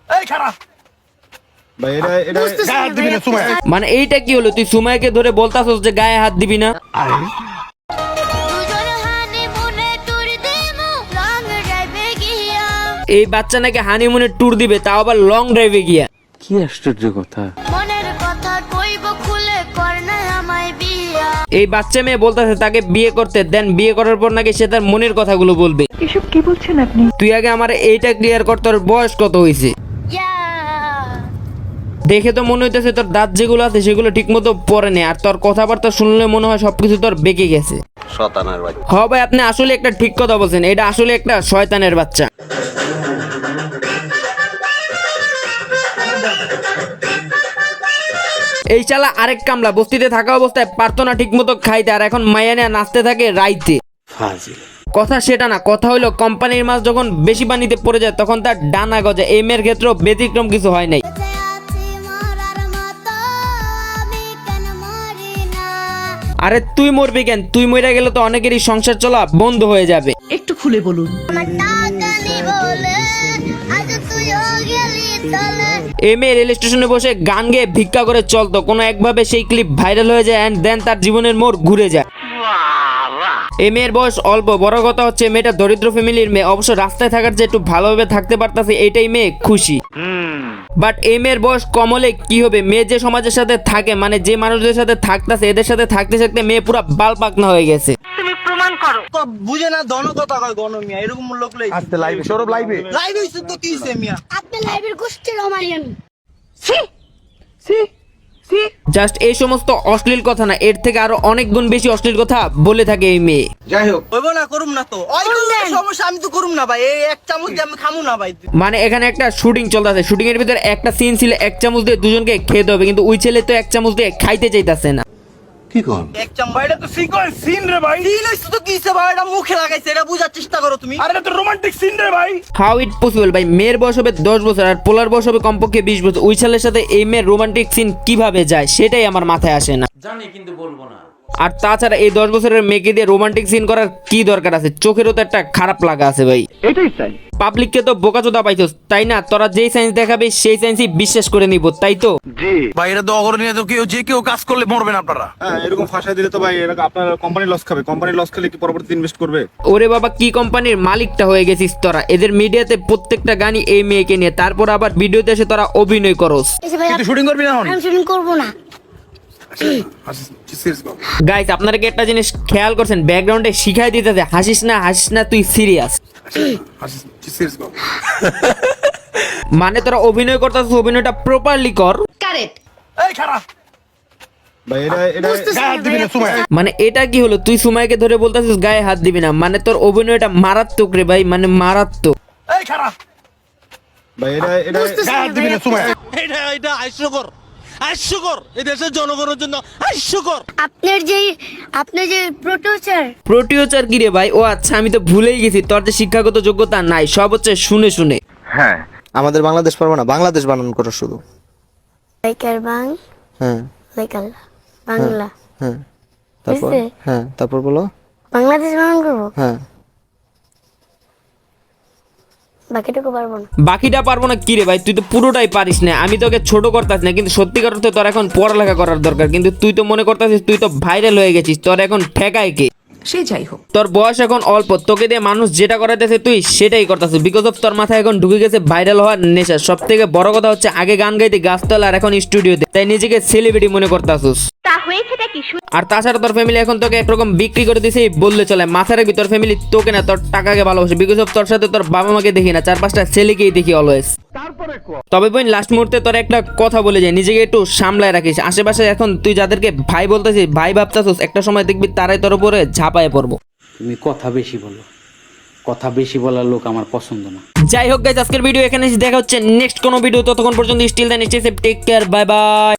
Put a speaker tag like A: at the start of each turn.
A: এই খারাপ ভাই, এটা গায়ে হাত দিবি না সুমাই।
B: মানে এইটা কি হলো? তুই সুমাইকে ধরে বলতাছস যে গায়ে হাত দিবি না? এই বাচ্চা নাকি হানিমুনের ট্যুর দিবে, তাও আবার লং ড্রাইভে গিয়া।
C: কি আশ্চর্য কথা।
B: এই বাচ্চা মেয়ে বলতেছে তাকে বিয়ে করতে, দেন বিয়ে করার পর নাকি সে তার মনের কথাগুলো বলবে।
D: এসব কি বলছেন আপনি?
B: তুই আগে আমার এইটা ক্লিয়ার কর, তোর বয়স কত হয়েছে? দেখে তো মনে হইতেছে তোর দাঁত যেগুলো আছে সেগুলো ঠিক মতো পরে নেই, আর তোর কথাবার্তা শুনলে মনে হয় সবকিছু তোর বেঁকে গেছে।
C: শয়তানের বাচ্চা।
B: হ ভাই, আপনি আসলে একটা ঠিক কথা বলছেন, এটা আসলে একটা শয়তানের বাচ্চা। এই চালা আরেক কামলা বস্তিতে থাকা অবস্থায় পারতো না ঠিক মতো খাইতে, আর এখন মাইয়া নিয়ে নাচতে থাকে রাইতে। কথা সেটা না, কথা হইলো কোম্পানির মাছ যখন বেশি পানিতে পড়ে যায় তখন তার ডানা গজে। এই মেয়ের ক্ষেত্রেও ব্যতিক্রম কিছু হয় নাই। আরে তুই মরবি কেন? তুই মরে গেলে তো অনেকেরই সংসার চলা বন্ধ হয়ে যাবে।
D: একটু খুলে বলুন।
B: এই মেয়ে রেল স্টেশনে বসে গান গেয়ে ভিক্ষা করে চলতো, কোনো একভাবে সেই ক্লিপ ভাইরাল হয়ে যায় এন্ড দেন তার জীবনের মোড় ঘুরে যায়। এই মেয়ের বয়স অল্প, বড় কথা হচ্ছে মেয়েটা দরিদ্র ফ্যামিলির মেয়ে, অবশ্য রাস্তায় থাকার যে একটু ভালোভাবে থাকতে পারতাছে এটাই মেয়ে খুশি। বাট এই মেয়ের বয়স কম হলে কি হবে? মেয়ে যে সমাজের সাথে থাকে, মানে যে মানুষদের সাথে থাকতেছে, এদের সাথে থাকতে থাকতে মেয়ে পুরো বাল পাকনা হয়ে গেছে।
E: বুঝে না ধন কথা কয় গণ মিয়া, এরকম লোক লই
A: আজকে লাইভে সৌরভ লাইভে
E: হইছে তো কি হইছে মিয়া?
F: আপনি লাইভের গোষ্ঠীর রমারিয়ান।
B: জাস্ট এই সমস্ত অশ্লীল কথা না, এর থেকে আরো অনেক গুণ বেশি অশ্লীল কথা বলে থাকে এই মেয়ে।
A: যাই হোক,
E: হইব না, করুম না তো। ওই সমস্যা, আমি তো করুম না ভাই, এই এক চামচ দিয়ে আমি খামু না ভাই।
B: মানে এখানে একটা শুটিং চলতেছে, শুটিং এর ভিতরে একটা সিন ছিল এক চামচ দিয়ে দুজনকে খেতে হবে, কিন্তু ওই ছেলে তো এক চামচ দিয়ে খাইতে চাইতাছে না।
E: এক চামচ
A: এটা তো সিন রে ভাই।
E: দিন হইছে তো কি হইছে ভাই? এটা মুখে লাগাইছে, এটা বুঝার চেষ্টা করো তুমি।
A: আরে এটা তো রোমান্টিক সিন রে ভাই।
B: হাউ ইট পসিবল ভাই? মেয়ের বয়স হবে 10 বছর আর পোলার বয়স হবে কমপক্ষে 20 বছর। ওই ছেলের সাথে এই মেয়ের রোমান্টিক সিন কিভাবে যায় সেটাই আমার মাথায় আসে না।
C: জানি কিন্তু বলবো না।
B: আর তাছাড়া এই 10 বছরের মেয়েকে দিয়ে রোমান্টিক সিন করার কি দরকার আছে? চোখেরও তো একটা খারাপ লাগা আছে ভাই।
A: এটাই তাই।
B: পাবলিককে তো বোকাচোদা পাইছস, তাই না? তোরা যেই সায়েন্স দেখাবে সেই সায়েন্সই বিশ্বাস করে নিব, তাই তো?
A: জি ভাই, এটা তো অগরণীয়, তো কেউ কাজ করলে মরবেন আপনারা। হ্যাঁ, এরকম ফাঁসাই দিলে তো ভাই এরকম আপনার কোম্পানি লস খাবে। কোম্পানি লস খেলে কি পরবর্তীতে ইনভেস্ট করবে?
B: ওরে বাবা, কি কোম্পানির মালিকটা হয়ে গেছিস তোরা? এদের মিডিয়াতে প্রত্যেকটা গানই এই মেয়েকে নিয়ে, তারপর আবার ভিডিওতে এসে তোরা অভিনয় করস।
A: তুই শুটিং করবি না?
F: আমি শুটিং করবো না।
B: গাইস, আপনারা কি একটা জিনিস খেয়াল করছেন? ব্যাকগ্রাউন্ডে শিখাই দিতেছে হাসিস না তুই সিরিয়াস। মানে তোরা অভিনয় করতেছিস, অভিনয়টা প্রপারলি কর।
F: কারেক্ট।
A: এই খারাপ ভাই, এটা গায়ে হাত দিবি না সুমাই।
B: মানে এটা কি হলো? তুই সুমাইকে ধরে বলতেছিস গায়ে হাত দিবি না, মানে তোর অভিনয়টা মারাত্মক রে ভাই, মানে মারাত্মক।
A: এই খারাপ ভাই, এটা গায়ে হাত দিবি না সুমাই।
G: এটা হাস্যকর, হাস্যকর, এই দেশের জনগণের জন্য হাস্যকর।
F: আপনার যে
B: প্রোটিউচার কি রে ভাই? ও আচ্ছা, আমি তো ভুলেই গেছি, তোর যে শিক্ষাগত যোগ্যতা নাই, সব হচ্ছে শুনে শুনে।
A: হ্যাঁ,
H: আমাদের বাংলাদেশ পারবো না, বাংলাদেশ বানান করো শুধু।
F: লাইকার বাং
H: হ্যাঁ
F: লাইকাল বাংলা।
H: হ্যাঁ, তারপর
F: বুঝলে?
H: হ্যাঁ, তারপর বলো।
F: বাংলাদেশ বানান করবো,
H: হ্যাঁ,
F: বাকিটুকু পারবো না।
B: বাকিটা পারবো না কি রে ভাই? তুই তো পুরোটাই পারিস না। আমি তোকে ছোট করতাস না, কিন্তু সত্যিকার অর্থে তোর এখন পড়ালেখা করার দরকার। কিন্তু তুই তো মনে করতাছিস তুই তো ভাইরাল হয়ে গেছিস, তোর এখন ঠেকায় কে?
D: সে যাই হোক,
B: তোর বয়স এখন অল্প, তোকে দিয়ে মানুষ যেটা করাইতেছে তুই সেটাই করতেছিস, বিকজ অফ তোর মাথায় এখন ঢুকে গেছে ভাইরাল হওয়ার নেশা। সব থেকে বড় কথা হচ্ছে আগে গান গাইতে গাছতলা, আর এখন স্টুডিওতে, তাই নিজেকে সেলিব্রিটি মনে করতেছিস। আর তাছাড়া তোর ফ্যামিলি এখন তোকে একরকম বিক্রি করে দিছে বললে চলে। মাথার ভিতর ফ্যামিলি তোকে না, তোর টাকাকে ভালোবাসে, বিকজ অফ তোর সাথে তোর বাবা মাকে দেখি না, 4-5টা ছেলেকেই দেখি অলওয়েজ। তবে বোন, লাস্ট মুহূর্তে তোর একটা কথা বলে যায়, নিজেকে একটু সামলায় রাখিস। আশেপাশে এখন তুই যাদেরকে ভাই বলতেছিস, ভাই ভাবতেছিস, একটা সময় দেখবি তারাই তোর উপরে ঝাঁপায় পড়বো।
C: তুমি কথা বেশি বলো, কথা বেশি বলার লোক আমার পছন্দ না।
B: যাই হোক গাইস, আজকের ভিডিও এখানে দেখা হচ্ছে নেক্সট কোনো ভিডিও। ততক্ষণ পর্যন্ত still then, stay safe, take care, bye by.